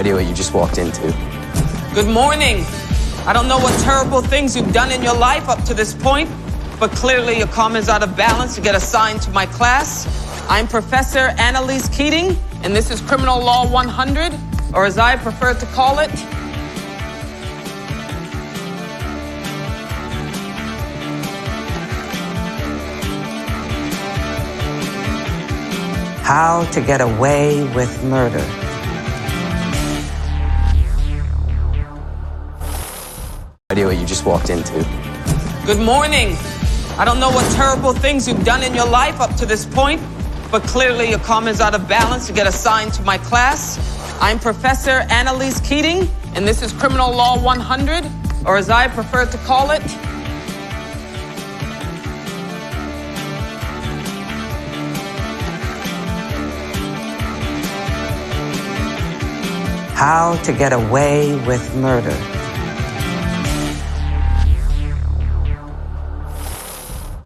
Idea what you just walked into. Good morning. I don't know what terrible things you've done in your life up to this point, but clearly your karma is out of balance. You get assigned to my class. I'm Professor Annalise Keating, and this is Criminal Law 100, or as I prefer to call it, How to get away with murder. Idea what you just walked into. good morning. I don't know what terrible things you've done in your life up to this point, but clearly your karma is out of balance. You get assigned to my class. I'm Professor Annalise Keating, and this is Criminal Law 100, or as I prefer to call it, How to get away with murder.